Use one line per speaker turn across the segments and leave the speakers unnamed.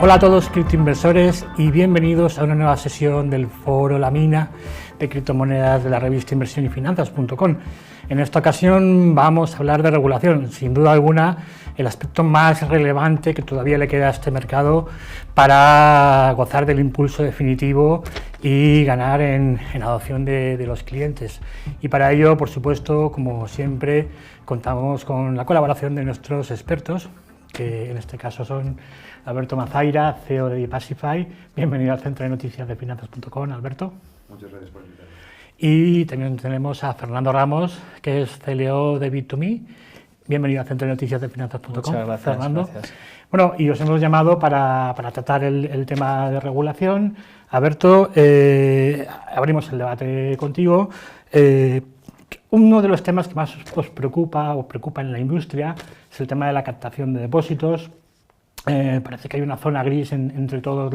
Hola a todos criptoinversores y bienvenidos a una nueva sesión del foro La Mina de criptomonedas de la revista Inversión y Finanzas.com. En esta ocasión vamos a hablar de regulación, sin duda alguna el aspecto más relevante que todavía le queda a este mercado para gozar del impulso definitivo y ganar en adopción de los clientes. Y para ello, por supuesto, como siempre, contamos con la colaboración de nuestros expertos, que en este caso son Alberto Mazaira, CEO de Dipasify. Bienvenido al Centro de Noticias de Finanzas.com, Alberto.
Muchas gracias por invitarme.
Y también tenemos a Fernando Ramos, que es CEO de Bit2Me. Bienvenido al Centro de Noticias de Finanzas.com.
Muchas gracias,
Fernando.
Gracias.
Bueno, y os hemos llamado para tratar el tema de regulación. Alberto, abrimos el debate contigo. Uno de los temas que más os preocupa o preocupa en la industria es el tema de la captación de depósitos. Parece que hay una zona gris entre todos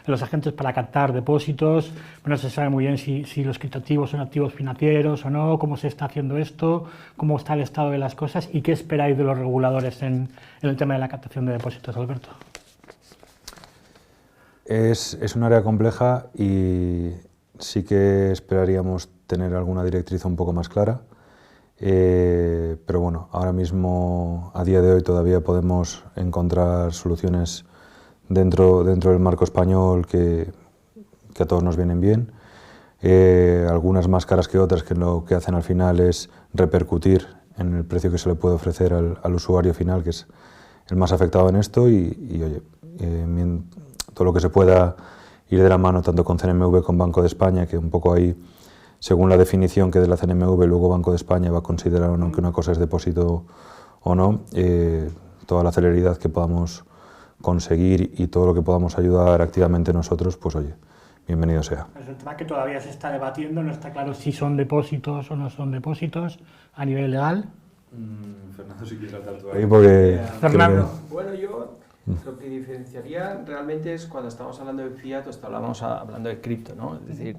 los agentes para captar depósitos. No se sabe muy bien si los criptoactivos son activos financieros o no, cómo se está haciendo esto, cómo está el estado de las cosas y qué esperáis de los reguladores en el tema de la captación de depósitos, Alberto.
Es un área compleja y sí que esperaríamos tener alguna directriz un poco más clara. Pero bueno, ahora mismo, a día de hoy, todavía podemos encontrar soluciones dentro del marco español que a todos nos vienen bien. Algunas más caras que otras, que lo que hacen al final es repercutir en el precio que se le puede ofrecer al usuario final, que es el más afectado en esto, y oye, todo lo que se pueda ir de la mano tanto con CNMV como Banco de España, que un poco ahí, según la definición que de la CNMV, luego Banco de España va a considerar o no que una cosa es depósito o no, toda la celeridad que podamos conseguir y todo lo que podamos ayudar activamente nosotros, pues oye, bienvenido sea.
Es un tema que todavía se está debatiendo, no está claro si son depósitos o no son depósitos a nivel legal.
Fernando, si quieres saltar tú ahí, porque...
Fernando.
Bueno, yo lo que diferenciaría realmente es cuando estamos hablando de fiat o estábamos hablando de cripto, ¿no? Es decir,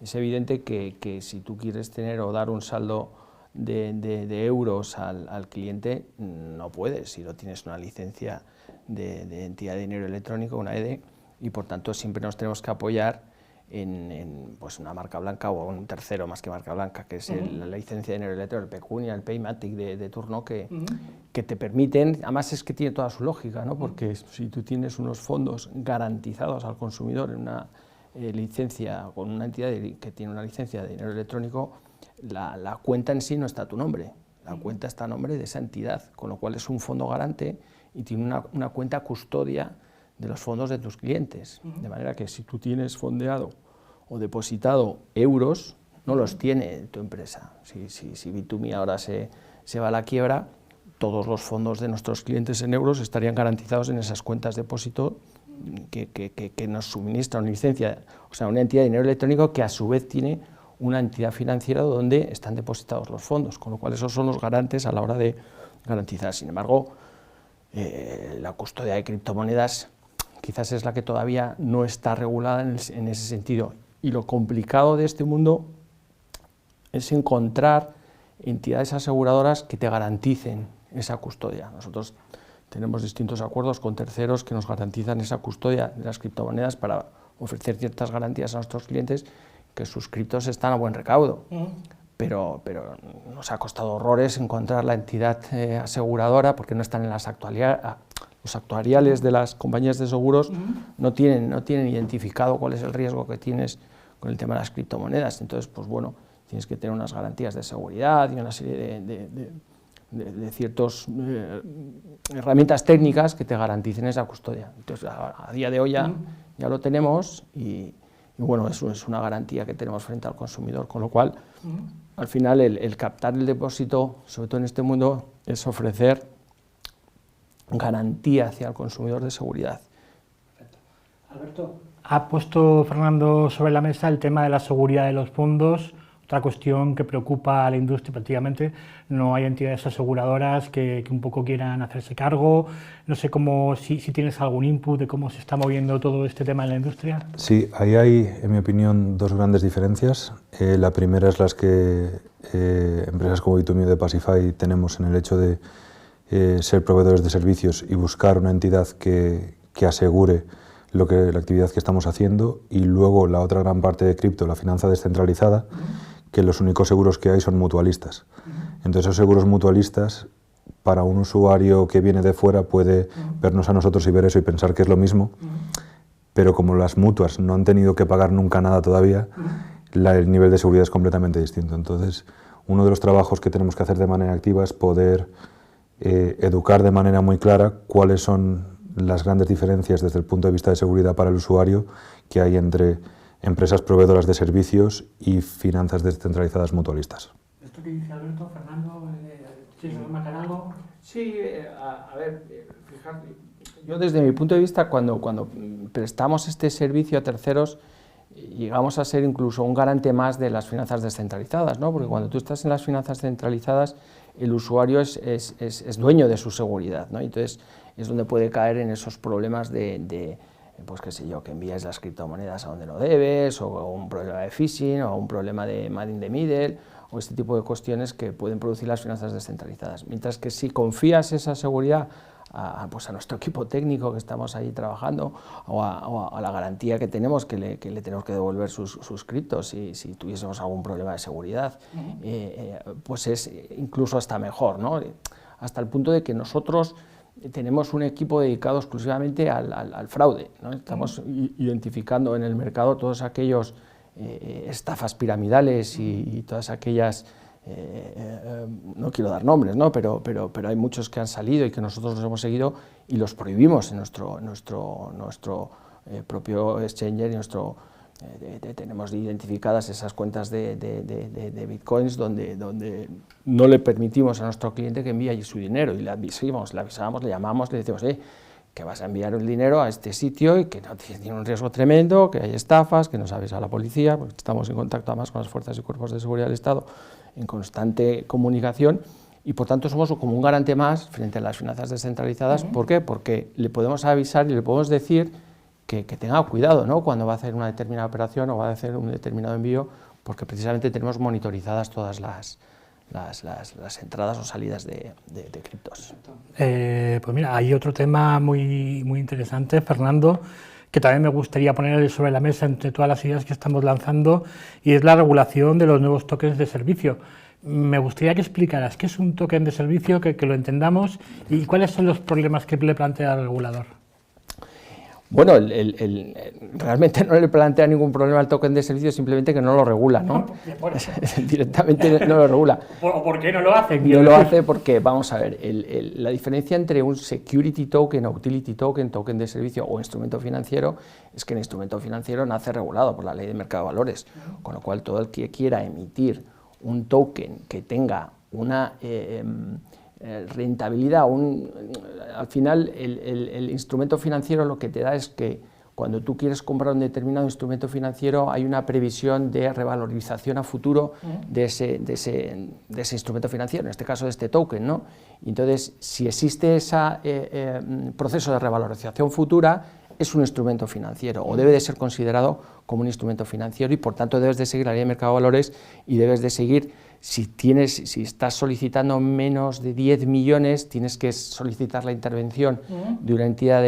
es evidente que si tú quieres tener o dar un saldo de euros al cliente, no puedes si no tienes una licencia de entidad de dinero electrónico, una EDE, y por tanto siempre nos tenemos que apoyar en pues una marca blanca o un tercero más que marca blanca, que es la licencia de dinero electrónico, el Pecunia, el Paymatic de turno, que te permiten, además es que tiene toda su lógica, ¿no? Porque si tú tienes unos fondos garantizados al consumidor en una licencia, con una entidad que tiene una licencia de dinero electrónico, la cuenta en sí no está a tu nombre, la cuenta está a nombre de esa entidad, con lo cual es un fondo garante y tiene una cuenta custodia de los fondos de tus clientes, de manera que si tú tienes fondeado o depositado euros, no los tiene tu empresa. Si Bit2Me ahora se va a la quiebra, todos los fondos de nuestros clientes en euros estarían garantizados en esas cuentas de depósito que nos suministra una licencia, o sea, una entidad de dinero electrónico que a su vez tiene una entidad financiera donde están depositados los fondos, con lo cual esos son los garantes a la hora de garantizar. Sin embargo, la custodia de criptomonedas quizás es la que todavía no está regulada en ese sentido, y lo complicado de este mundo es encontrar entidades aseguradoras que te garanticen esa custodia. Nosotros tenemos distintos acuerdos con terceros que nos garantizan esa custodia de las criptomonedas para ofrecer ciertas garantías a nuestros clientes, que sus criptos están a buen recaudo. Pero nos ha costado horrores encontrar la entidad aseguradora, porque no están en los actuariales de las compañías de seguros, no tienen identificado cuál es el riesgo que tienes con el tema de las criptomonedas. Entonces, pues bueno, tienes que tener unas garantías de seguridad y una serie de ciertas herramientas técnicas que te garanticen esa custodia. Entonces, a día de hoy ya lo tenemos y bueno, eso es una garantía que tenemos frente al consumidor, con lo cual, al final, el captar el depósito, sobre todo en este mundo, es ofrecer garantía hacia el consumidor de seguridad.
Perfecto. Alberto, ha puesto Fernando sobre la mesa el tema de la seguridad de los fondos, otra cuestión que preocupa a la industria prácticamente. No hay entidades aseguradoras que un poco quieran hacerse cargo. No sé si tienes algún input de cómo se está moviendo todo este tema en la industria.
Sí, ahí hay, en mi opinión, dos grandes diferencias. La primera es las que empresas como Bit2Me de Dipasify tenemos en el hecho de ser proveedores de servicios y buscar una entidad que que asegure la actividad que estamos haciendo, y luego la otra gran parte de cripto, la finanza descentralizada, que los únicos seguros que hay son mutualistas. Entonces esos seguros mutualistas, para un usuario que viene de fuera, puede vernos a nosotros y ver eso y pensar que es lo mismo, pero como las mutuas no han tenido que pagar nunca nada todavía, el nivel de seguridad es completamente distinto. Entonces, uno de los trabajos que tenemos que hacer de manera activa es poder educar de manera muy clara cuáles son las grandes diferencias desde el punto de vista de seguridad para el usuario que hay entre empresas proveedoras de servicios y finanzas descentralizadas mutualistas.
¿Esto que dice Alberto, Fernando, ¿quieres remarcar algo?
Sí, a ver, fíjate, yo desde mi punto de vista, cuando prestamos este servicio a terceros, llegamos a ser incluso un garante más de las finanzas descentralizadas, ¿no? Porque cuando tú estás en las finanzas centralizadas, el usuario es dueño de su seguridad, ¿no? Entonces es donde puede caer en esos problemas pues qué sé yo, que envías las criptomonedas a donde no debes, o un problema de phishing, o un problema de man in the middle, o este tipo de cuestiones que pueden producir las finanzas descentralizadas. Mientras que si confías esa seguridad pues a nuestro equipo técnico que estamos ahí trabajando, o a la garantía que tenemos, que le tenemos que devolver sus criptos si tuviésemos algún problema de seguridad, pues es incluso hasta mejor, ¿no? Hasta el punto de que nosotros tenemos un equipo dedicado exclusivamente al fraude, ¿no? Estamos identificando en el mercado todos aquellos estafas piramidales y todas aquellas, no quiero dar nombres, ¿no? pero hay muchos que han salido y que nosotros los hemos seguido y los prohibimos en nuestro propio exchanger, tenemos identificadas esas cuentas de bitcoins donde no le permitimos a nuestro cliente que envíe allí su dinero, y le avisamos, le llamamos, le decimos, que vas a enviar el dinero a este sitio y que no tiene un riesgo tremendo, que hay estafas, que nos avisa a la policía, porque estamos en contacto además con las fuerzas y cuerpos de seguridad del Estado en constante comunicación, y por tanto somos como un garante más frente a las finanzas descentralizadas. ¿Por qué? Porque le podemos avisar y le podemos decir que tenga cuidado, ¿no?, cuando va a hacer una determinada operación o va a hacer un determinado envío, porque precisamente tenemos monitorizadas todas las entradas o salidas de criptos.
Pues mira, hay otro tema muy interesante, Fernando, que también me gustaría poner sobre la mesa entre todas las ideas que estamos lanzando, y es la regulación de los nuevos tokens de servicio. Me gustaría que explicaras qué es un token de servicio, que lo entendamos, y cuáles son los problemas que le plantea el regulador.
Bueno, realmente no le plantea ningún problema al token de servicio, simplemente que no lo regula, ¿no? Directamente no lo regula.
¿O por qué no lo hace?
No lo hace porque, vamos a ver, la diferencia entre un security token o utility token, token de servicio o instrumento financiero, es que el instrumento financiero nace regulado por la Ley de Mercado de Valores, con lo cual todo el que quiera emitir un token que tenga una rentabilidad, al final el instrumento financiero lo que te da es que cuando tú quieres comprar un determinado instrumento financiero hay una previsión de revalorización a futuro de ese instrumento financiero, en este caso de este token, ¿no? Entonces, si existe ese proceso de revalorización futura, es un instrumento financiero o debe de ser considerado como un instrumento financiero, y por tanto debes de seguir la Ley de Mercado de Valores y debes de seguir, si estás solicitando menos de 10 millones, tienes que solicitar la intervención de una entidad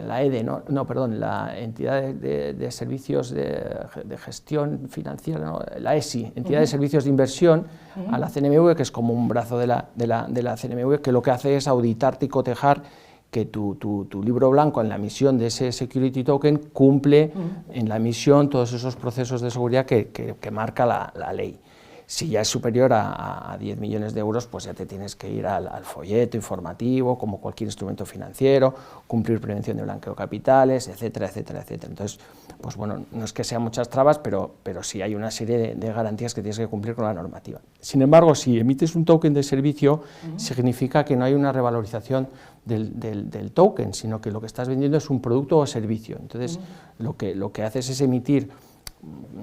la EDE, la entidad de servicios de gestión financiera, ¿no?, la ESI, entidad de servicios de inversión, a la CNMV, que es como un brazo de la CNMV, que lo que hace es auditarte y cotejar que tu libro blanco en la emisión de ese security token cumple en la emisión todos esos procesos de seguridad que marca la ley. Si ya es superior a 10 millones de euros, pues ya te tienes que ir al folleto informativo, como cualquier instrumento financiero, cumplir prevención de blanqueo de capitales, etcétera, etcétera, etcétera. Entonces, pues bueno, no es que sean muchas trabas, pero sí hay una serie de garantías que tienes que cumplir con la normativa. Sin embargo, si emites un token de servicio, significa que no hay una revalorización del token, sino que lo que estás vendiendo es un producto o servicio. Entonces, lo que haces es emitir,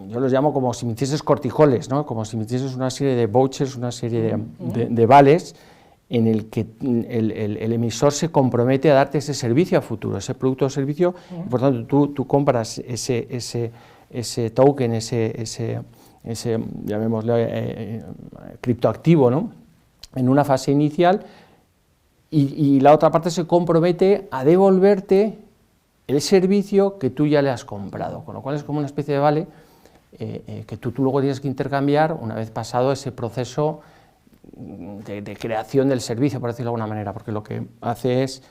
yo los llamo como si emitieses cortijoles, ¿no?, como si emitieses una serie de vouchers, una serie de vales, en el que el emisor se compromete a darte ese servicio a futuro, ese producto o servicio, y por tanto tú compras ese token, ese llamémosle criptoactivo, ¿no?, en una fase inicial, y la otra parte se compromete a devolverte el servicio que tú ya le has comprado, con lo cual es como una especie de vale que tú luego tienes que intercambiar una vez pasado ese proceso de creación del servicio, por decirlo de alguna manera, porque lo que hace es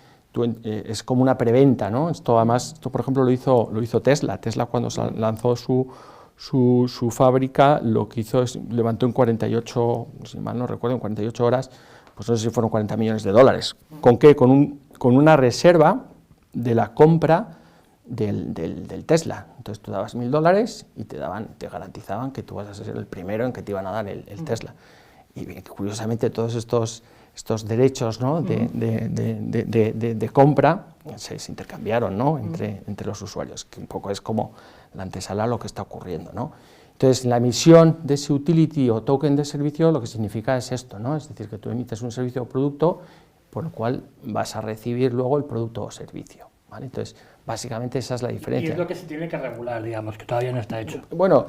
como una preventa, ¿no? Esto además, por ejemplo, lo hizo Tesla. Tesla cuando lanzó su fábrica, lo que hizo es levantó en 48, si mal no recuerdo, en 48 horas, pues no sé si fueron 40 millones de dólares. ¿Con qué? Con una reserva de la compra del Tesla. Entonces tú dabas $1000 y te garantizaban que tú vas a ser el primero en que te iban a dar el Tesla. Y curiosamente todos estos derechos, ¿no?, de compra se intercambiaron, ¿no?, entre los usuarios, que un poco es como la antesala a lo que está ocurriendo, ¿no? Entonces, la emisión de ese utility o token de servicio lo que significa es esto, ¿no? Es decir, que tú emites un servicio o producto por el cual vas a recibir luego el producto o servicio, ¿vale? Entonces, básicamente esa es la diferencia.
Y es lo que se tiene que regular, digamos, que todavía no está hecho.
Bueno,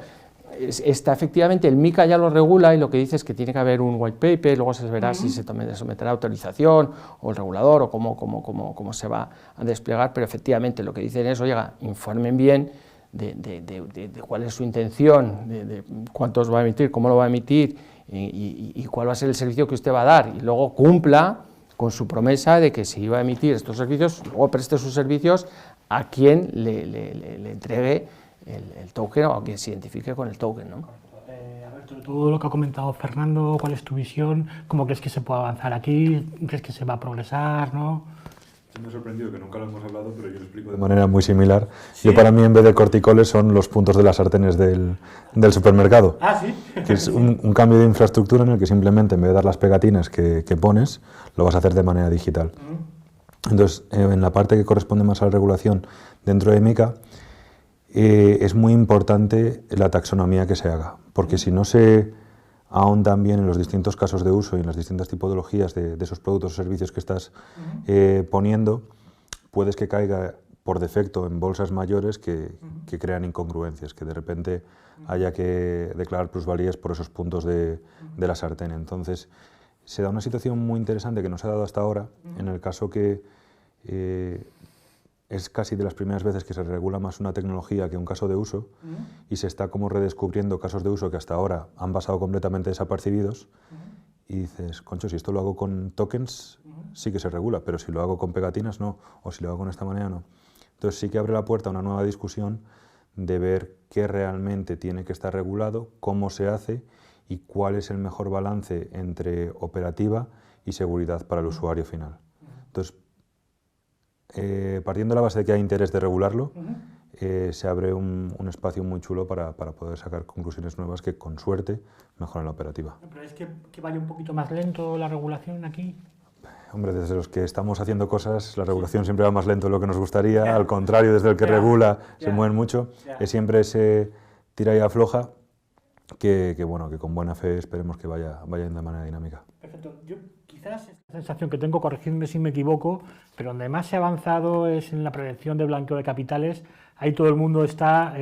efectivamente el MiCA ya lo regula y lo que dice es que tiene que haber un white paper, luego se verá si se someterá a autorización o el regulador o cómo se va a desplegar, pero efectivamente lo que dicen es, oiga, informen bien de cuál es su intención, de cuántos va a emitir, cómo lo va a emitir y cuál va a ser el servicio que usted va a dar, y luego cumpla con su promesa de que si va a emitir estos servicios, luego preste sus servicios a quien le entregue el token o a quien se identifique con el token, ¿no?
A ver, todo lo que ha comentado Fernando, ¿cuál es tu visión? ¿Cómo crees que se puede avanzar aquí? ¿Crees que se va a progresar, no?
Me ha sorprendido que nunca lo hemos hablado, pero yo lo explico de manera muy similar. ¿Sí? Yo, para mí, en vez de corticoles, son los puntos de las sartenes del supermercado.
Ah, ¿sí?
Que es un cambio de infraestructura en el que simplemente, en vez de dar las pegatinas que pones, lo vas a hacer de manera digital. Entonces, en la parte que corresponde más a la regulación dentro de MiCA, es muy importante la taxonomía que se haga, porque si no se ahondan bien en los distintos casos de uso y en las distintas tipologías de esos productos o servicios que estás poniendo, puedes que caiga por defecto en bolsas mayores que crean incongruencias, que de repente haya que declarar plusvalías por esos puntos de la sartén. Entonces, se da una situación muy interesante que no se ha dado hasta ahora, en el caso que es casi de las primeras veces que se regula más una tecnología que un caso de uso, y se está como redescubriendo casos de uso que hasta ahora han pasado completamente desapercibidos, y dices, concho, si esto lo hago con tokens, sí que se regula, pero si lo hago con pegatinas, no, o si lo hago con esta manera, no. Entonces sí que abre la puerta a una nueva discusión de ver qué realmente tiene que estar regulado, cómo se hace y cuál es el mejor balance entre operativa y seguridad para el usuario final. Entonces, partiendo de la base de que hay interés de regularlo, se abre un espacio muy chulo para poder sacar conclusiones nuevas que, con suerte, mejoran la operativa.
¿Pero es que vaya un poquito más lento la regulación aquí?
Hombre, desde los que estamos haciendo cosas, la regulación siempre va más lento de lo que nos gustaría, al contrario, desde el que regula se mueven mucho, es siempre ese tira y afloja que con buena fe esperemos que vaya de manera dinámica.
Perfecto. Yo quizás esta sensación que tengo, corregidme si me equivoco, pero donde más se ha avanzado es en la prevención de blanqueo de capitales. Ahí todo el mundo está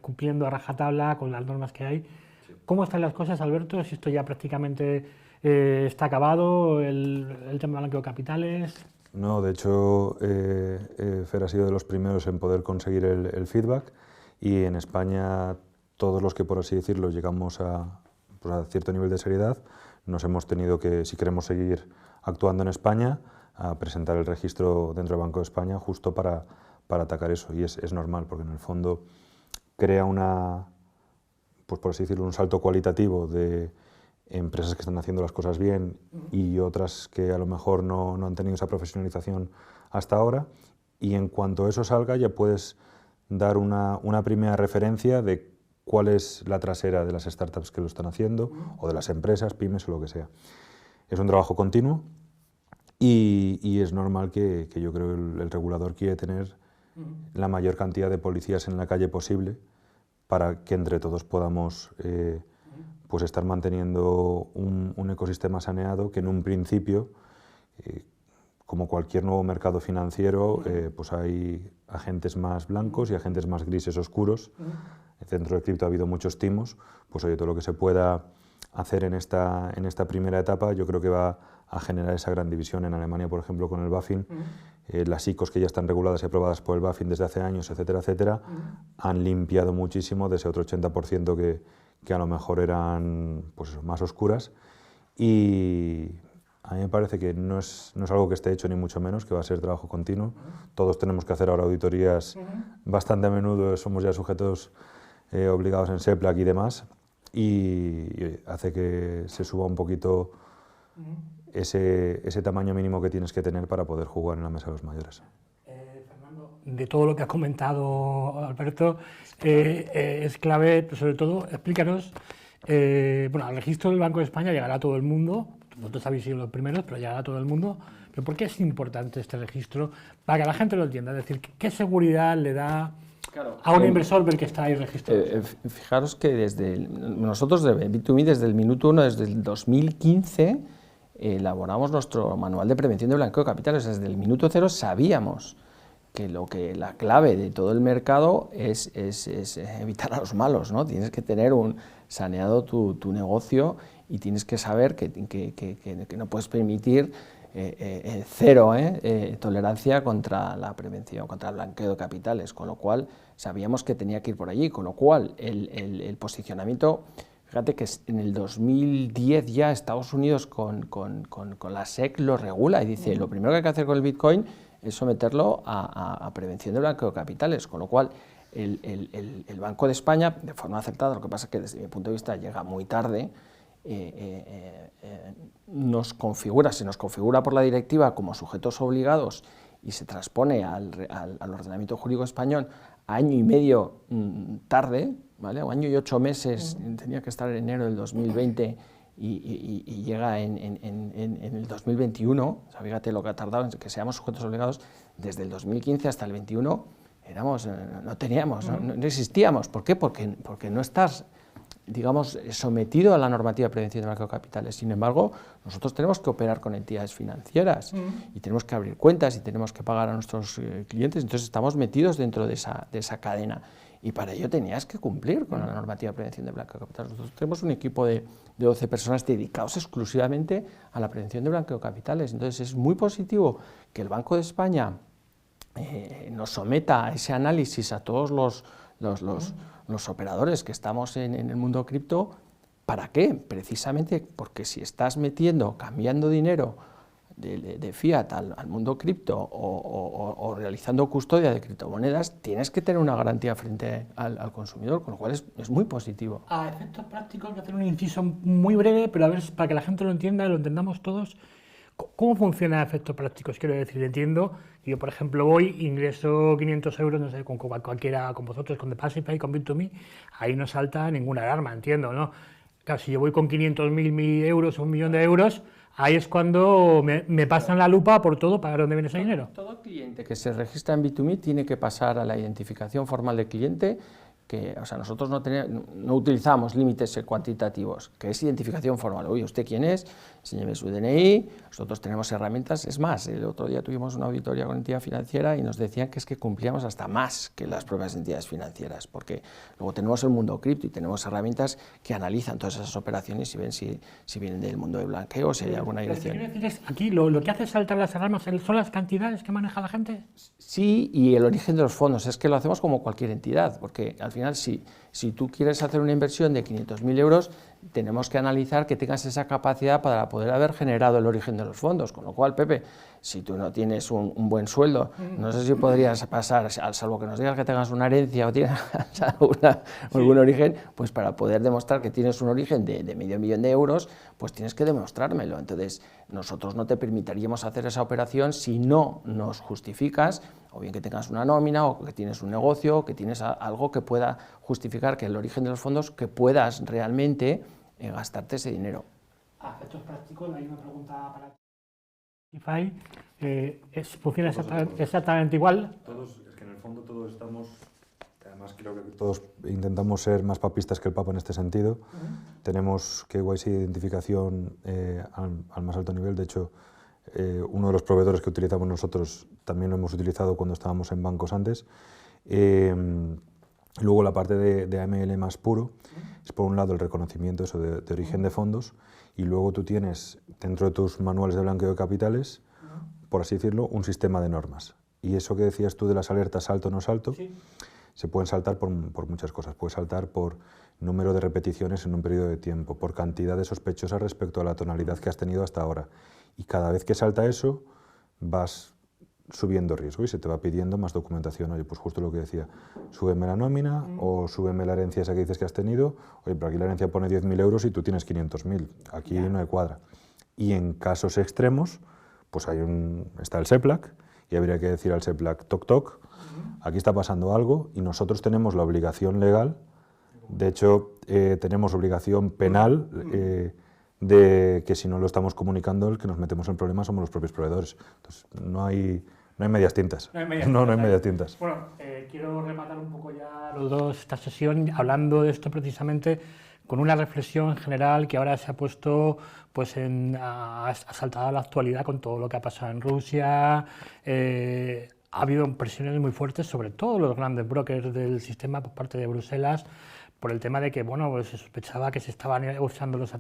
cumpliendo a rajatabla con las normas que hay. Sí. ¿Cómo están las cosas, Alberto? Si esto ya prácticamente está acabado, el tema de blanqueo de capitales.
No, de hecho, FER ha sido de los primeros en poder conseguir el feedback, y en España todos los que, por así decirlo, llegamos a cierto nivel de seriedad, nos hemos tenido que, si queremos seguir actuando en España, a presentar el registro dentro del Banco de España justo para atacar eso, y es normal, porque en el fondo crea pues por así decirlo, un salto cualitativo de empresas que están haciendo las cosas bien y otras que a lo mejor no han tenido esa profesionalización hasta ahora, y en cuanto eso salga ya puedes dar una primera referencia de cuál es la trasera de las startups que lo están haciendo, o de las empresas, pymes o lo que sea. Es un trabajo continuo y es normal que yo creo que el regulador quiere tener la mayor cantidad de policías en la calle posible para que entre todos podamos pues estar manteniendo un ecosistema saneado que en un principio, como cualquier nuevo mercado financiero, pues hay agentes más blancos y agentes más grises oscuros. Dentro de cripto ha habido muchos timos, pues oye, todo lo que se pueda hacer en esta primera etapa, yo creo que va a generar esa gran división. En Alemania, por ejemplo, con el BaFin, las ICOs que ya están reguladas y aprobadas por el BaFin desde hace años, etcétera, etcétera, han limpiado muchísimo de ese otro 80% que a lo mejor eran pues, más oscuras, y a mí me parece que no es algo que esté hecho ni mucho menos, que va a ser trabajo continuo. Todos tenemos que hacer ahora auditorías bastante a menudo, somos ya sujetos obligados en SEPLAC y demás, y hace que se suba un poquito ese tamaño mínimo que tienes que tener para poder jugar en la mesa de los mayores.
Fernando, de todo lo que has comentado, Alberto, es clave, sobre todo, explícanos, bueno, al registro del Banco de España llegará a todo el mundo, vosotros habéis sido los primeros, pero llegará a todo el mundo, pero ¿por qué es importante este registro? Para que la gente lo entienda, es decir, ¿qué seguridad le da a un inversor ver que está ahí registrado?
Fijaros que nosotros de Bit2Me desde el minuto 1, desde el 2015, elaboramos nuestro manual de prevención de blanqueo de capitales. Desde el minuto 0 sabíamos que la clave de todo el mercado es evitar a los malos, ¿no? Tienes que tener saneado tu negocio y tienes que saber que no puedes permitir cero tolerancia contra la prevención, contra el blanqueo de capitales, con lo cual sabíamos que tenía que ir por allí, con lo cual el posicionamiento. Fíjate que en el 2010 ya Estados Unidos con la SEC lo regula y dice lo primero que hay que hacer con el Bitcoin es someterlo a prevención de blanqueo de capitales, con lo cual el Banco de España, de forma acertada, lo que pasa es que desde mi punto de vista llega muy tarde, se nos configura por la directiva como sujetos obligados y se transpone al ordenamiento jurídico español año y medio tarde, ¿vale? O año y 8 meses, tenía que estar en enero del 2020 y llega en el 2021, o sea, fíjate lo que ha tardado en que seamos sujetos obligados. Desde el 2015 hasta el 21 no existíamos. ¿Por qué? Porque no estás, digamos, sometido a la normativa de prevención de blanqueo de capitales. Sin embargo, nosotros tenemos que operar con entidades financieras y tenemos que abrir cuentas y tenemos que pagar a nuestros clientes, entonces estamos metidos dentro de esa cadena. Y para ello tenías que cumplir con la normativa de prevención de blanqueo de capitales. Nosotros tenemos un equipo de 12 personas dedicados exclusivamente a la prevención de blanqueo de capitales. Entonces es muy positivo que el Banco de España nos someta a ese análisis a todos los operadores que estamos en el mundo cripto. ¿Para qué? Precisamente porque si estás cambiando dinero de fiat al mundo cripto o realizando custodia de criptomonedas, tienes que tener una garantía frente al consumidor, con lo cual es muy positivo.
A efectos prácticos, voy a hacer un inciso muy breve, pero a ver, para que la gente lo entienda y lo entendamos todos. ¿Cómo funciona a efectos prácticos? Quiero decir, entiendo, yo por ejemplo ingreso 500 euros, no sé, con cualquiera, con vosotros, con Deposify, con Bit2Me, ahí no salta ninguna alarma, entiendo, ¿no? Claro, si yo voy con 500.000 euros o 1 millón de euros, ahí es cuando me pasan la lupa por todo para ver dónde viene ese dinero.
Todo cliente que se registra en Bit2Me tiene que pasar a la identificación formal de cliente, o sea, nosotros no utilizamos límites cuantitativos, que es identificación formal. Oye, ¿usted quién es? Enséñeme su DNI. Nosotros tenemos herramientas. Es más, el otro día tuvimos una auditoría con entidad financiera y nos decían que es que cumplíamos hasta más que las propias entidades financieras, porque luego tenemos el mundo cripto y tenemos herramientas que analizan todas esas operaciones y ven si vienen del mundo de blanqueo o si hay alguna dirección.
Quiero decir, aquí lo que hace saltar las alarmas son las cantidades que maneja la gente.
Sí, y el origen de los fondos. Es que lo hacemos como cualquier entidad, porque al final si tú quieres hacer una inversión de 500.000 euros, tenemos que analizar que tengas esa capacidad para poder haber generado el origen de los fondos, con lo cual, Pepe, si tú no tienes un buen sueldo, no sé si podrías pasar, salvo que nos digas que tengas una herencia o tienes algún origen, pues para poder demostrar que tienes un origen de medio millón de euros, pues tienes que demostrármelo. Entonces, nosotros no te permitiríamos hacer esa operación si no nos justificas, o bien que tengas una nómina, o que tienes un negocio, o que tienes algo que pueda justificar que el origen de los fondos, que puedas realmente gastarte ese dinero.
A efectos prácticos, hay una pregunta para Deposify. ¿Funciona exactamente igual?
Es que en el fondo todos estamos, además creo que todos intentamos ser más papistas que el Papa en este sentido. Tenemos KYC de identificación al más alto nivel. De hecho, uno de los proveedores que utilizamos nosotros también lo hemos utilizado cuando estábamos en bancos antes. Luego la parte de AML más puro es por un lado el reconocimiento eso de origen de fondos, y luego tú tienes dentro de tus manuales de blanqueo de capitales, por así decirlo, un sistema de normas. Y eso que decías tú de las alertas salto o no salto, se pueden saltar por muchas cosas. Puedes saltar por número de repeticiones en un periodo de tiempo, por cantidad de sospechosas respecto a la tonalidad que has tenido hasta ahora. Y cada vez que salta eso, vas subiendo riesgo y se te va pidiendo más documentación. Oye, pues justo lo que decía, súbeme la nómina o súbeme la herencia esa que dices que has tenido. Oye, pero aquí la herencia pone 10.000 euros y tú tienes 500.000. Aquí no hay cuadra. Y en casos extremos, pues está el SEPLAC, y habría que decir al SEPLAC, toc toc, aquí está pasando algo y nosotros tenemos la obligación legal, de hecho tenemos obligación penal de que si no lo estamos comunicando, el que nos metemos en problemas somos los propios proveedores. Entonces no hay medias tintas. No hay medias tintas.
Bueno, quiero rematar un poco ya los dos esta sesión hablando de esto precisamente con una reflexión general que ahora se ha puesto, pues ha saltado a la actualidad con todo lo que ha pasado en Rusia. Ha habido presiones muy fuertes, sobre todo los grandes brokers del sistema por parte de Bruselas, por el tema de que, bueno, pues se sospechaba que se estaban usando los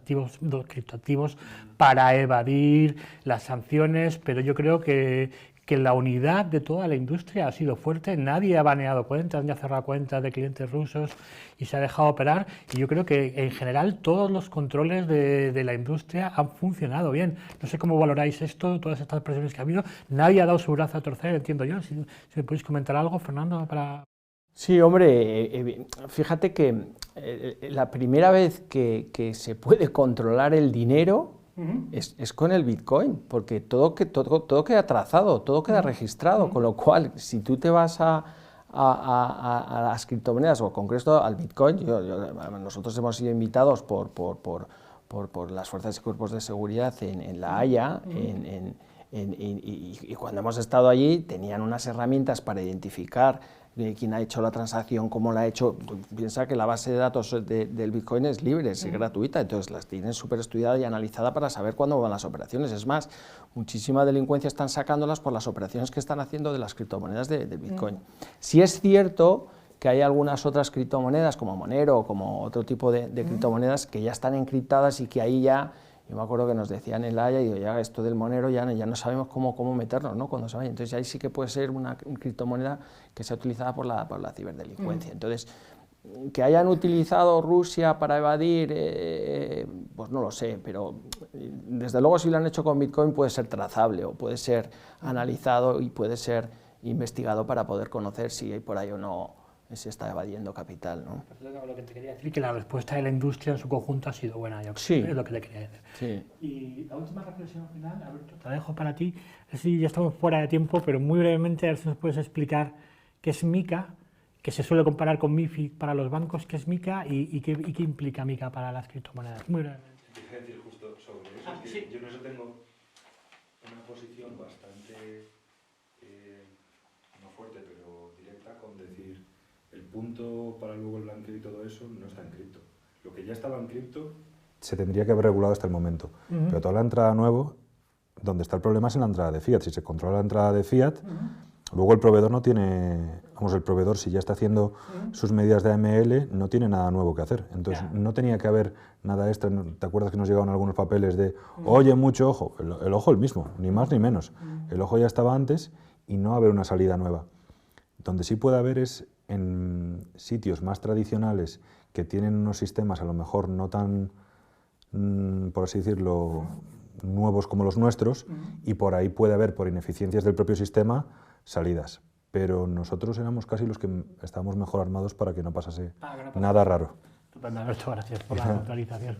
criptoactivos para evadir las sanciones, pero yo creo que la unidad de toda la industria ha sido fuerte, nadie ha baneado cuentas ni ha cerrado cuentas de clientes rusos y se ha dejado operar, y yo creo que en general todos los controles de la industria han funcionado bien. No sé cómo valoráis esto, todas estas presiones que ha habido, nadie ha dado su brazo a torcer, entiendo yo. Si me podéis comentar algo, Fernando, para...
Sí, hombre, fíjate que la primera vez que se puede controlar el dinero es con el Bitcoin, porque todo queda trazado, todo queda registrado, con lo cual, si tú te vas a las criptomonedas, o en concreto al Bitcoin, nosotros hemos sido invitados por las fuerzas y cuerpos de seguridad en La Haya, y cuando hemos estado allí tenían unas herramientas para identificar quién ha hecho la transacción, cómo la ha hecho. Piensa que la base de datos del Bitcoin es libre, es gratuita, entonces las tienen súper estudiada y analizada para saber cuándo van las operaciones. Es más, muchísima delincuencia están sacándolas por las operaciones que están haciendo de las criptomonedas del Bitcoin. Sí es cierto que hay algunas otras criptomonedas como Monero o como otro tipo de criptomonedas que ya están encriptadas y que ahí ya... Yo me acuerdo que nos decían en La Haya, y digo, ya esto del Monero ya no sabemos cómo meternos, ¿no? Cuando se vaya. Entonces ahí sí que puede ser una criptomoneda que sea utilizada por la ciberdelincuencia. Entonces, que hayan utilizado Rusia para evadir, pues no lo sé, pero desde luego si lo han hecho con Bitcoin puede ser trazable o puede ser analizado y puede ser investigado para poder conocer si hay por ahí o no se está evadiendo capital, ¿no?
Lo que te quería decir, que la respuesta de la industria en su conjunto ha sido buena, yo creo,
sí,
es lo que te quería decir.
Sí.
Y la última reflexión final, Alberto, te la dejo para ti, así ya estamos fuera de tiempo, pero muy brevemente, a ver si nos puedes explicar qué es MiCA, que se suele comparar con MiFID para los bancos, qué es MiCA y qué implica MiCA para las criptomonedas. Muy brevemente.
Quería decir justo sobre eso, que sí. Yo en eso tengo una posición bastante, no fuerte, pero directa, con decir, el punto para luego el blanqueo y todo eso no está en cripto. Lo que ya estaba en cripto se tendría que haber regulado hasta el momento, pero toda la entrada nueva, donde está el problema es en la entrada de fiat. Si se controla la entrada de fiat, luego el proveedor no tiene, el proveedor si ya está haciendo sus medidas de AML, no tiene nada nuevo que hacer. Entonces no tenía que haber nada extra. ¿Te acuerdas que nos llegaban algunos papeles de, oye, mucho ojo? El ojo el mismo, ni más ni menos. El ojo ya estaba antes y no haber una salida nueva. Donde sí puede haber es en sitios más tradicionales que tienen unos sistemas a lo mejor no tan, por así decirlo, nuevos como los nuestros, y por ahí puede haber, por ineficiencias del propio sistema, salidas. Pero nosotros éramos casi los que estábamos mejor armados para que no pasase nada raro.
Estupendo, Alberto, gracias por la actualización.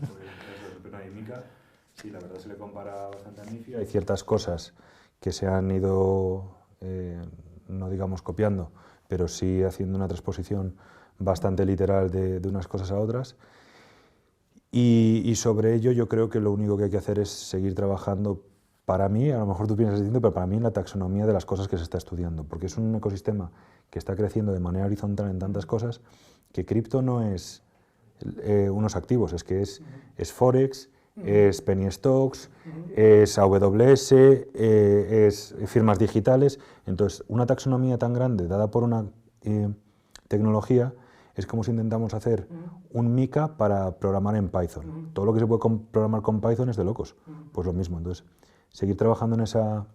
Sí, la verdad se le compara bastante a MiFID. Hay ciertas cosas que se han ido, no digamos copiando, pero sí haciendo una transposición bastante literal de unas cosas a otras. Y sobre ello yo creo que lo único que hay que hacer es seguir trabajando, para mí, a lo mejor tú piensas distinto, pero para mí en la taxonomía de las cosas que se está estudiando, porque es un ecosistema que está creciendo de manera horizontal en tantas cosas, que cripto no es unos activos, es que es Forex, es Penny Stocks, es AWS, es firmas digitales. Entonces, una taxonomía tan grande dada por una tecnología Es como si intentamos hacer un Mica para programar en Python. Todo lo que se puede programar con Python es de locos. Pues lo mismo. Entonces, seguir trabajando en esa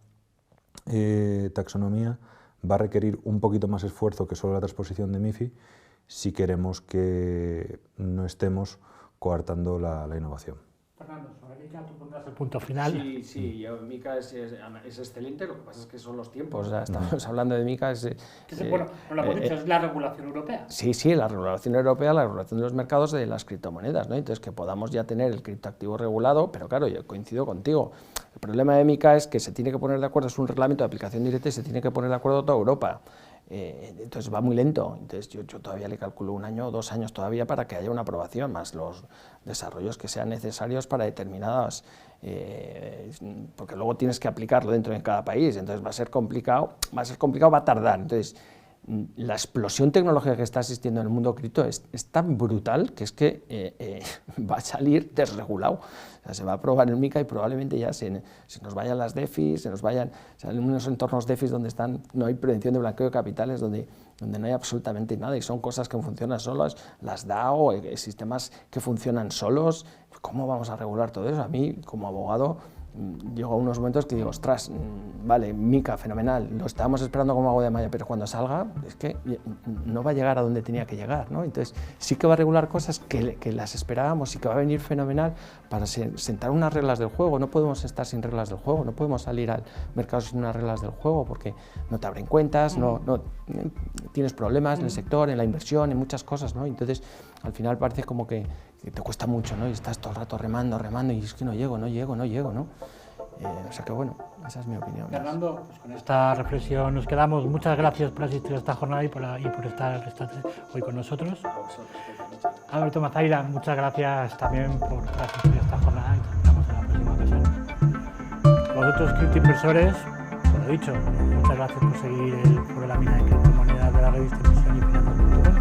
taxonomía va a requerir un poquito más esfuerzo que solo la transposición de MIFI si queremos que no estemos coartando la innovación.
Fernando, sobre Mica tú pondrás el punto final.
Sí, Mica es excelente, lo que pasa es que son los tiempos. O sea, estamos hablando de Mica.
Bueno, no lo hemos dicho, es la regulación europea.
Sí, la regulación europea, la regulación de los mercados de las criptomonedas, ¿no? Entonces, que podamos ya tener el criptoactivo regulado, pero claro, yo coincido contigo. El problema de Mica es que se tiene que poner de acuerdo, es un reglamento de aplicación directa y se tiene que poner de acuerdo toda Europa. Entonces va muy lento, entonces yo todavía le calculo 1 año o 2 años todavía para que haya una aprobación, más los desarrollos que sean necesarios para determinadas, porque luego tienes que aplicarlo dentro de cada país, entonces va a ser complicado, va a tardar. Entonces la explosión tecnológica que está existiendo en el mundo cripto es tan brutal que es que va a salir desregulado. O sea, se va a aprobar en Mica y probablemente ya se nos vayan las DeFi, se nos vayan en unos entornos DeFi donde no hay prevención de blanqueo de capitales, donde no hay absolutamente nada y son cosas que funcionan solas, las DAO, sistemas que funcionan solos. ¿Cómo vamos a regular todo eso? A mí, como abogado, llego a unos momentos que digo, ostras, vale, Mica, fenomenal, lo estábamos esperando como agua de mayo, pero cuando salga es que no va a llegar a donde tenía que llegar, ¿no? Entonces sí que va a regular cosas que las esperábamos, sí que va a venir fenomenal para sentar unas reglas del juego. No podemos estar sin reglas del juego, no podemos salir al mercado sin unas reglas del juego porque no te abren cuentas, no tienes problemas en el sector, en la inversión, en muchas cosas, ¿no? Entonces al final parece como que te cuesta mucho, ¿no? Y estás todo el rato remando y es que no llego, ¿no? O sea que bueno, esa es mi opinión.
Fernando, pues con esta reflexión nos quedamos. Muchas gracias por asistir a esta jornada y por estar hoy con nosotros. Alberto Mazaira, muchas gracias también por asistir a esta jornada y nos esperamos en la próxima ocasión. Vosotros, criptoinversores, lo dicho, muchas gracias por seguir el Foro La Mina de Criptomonedas de la revista Inversión y Finanzas.com.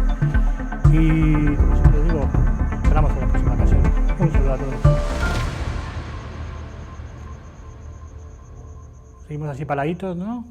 Y como siempre digo, nos esperamos en la próxima ocasión. Un saludo a todos. Seguimos así paraditos, ¿no?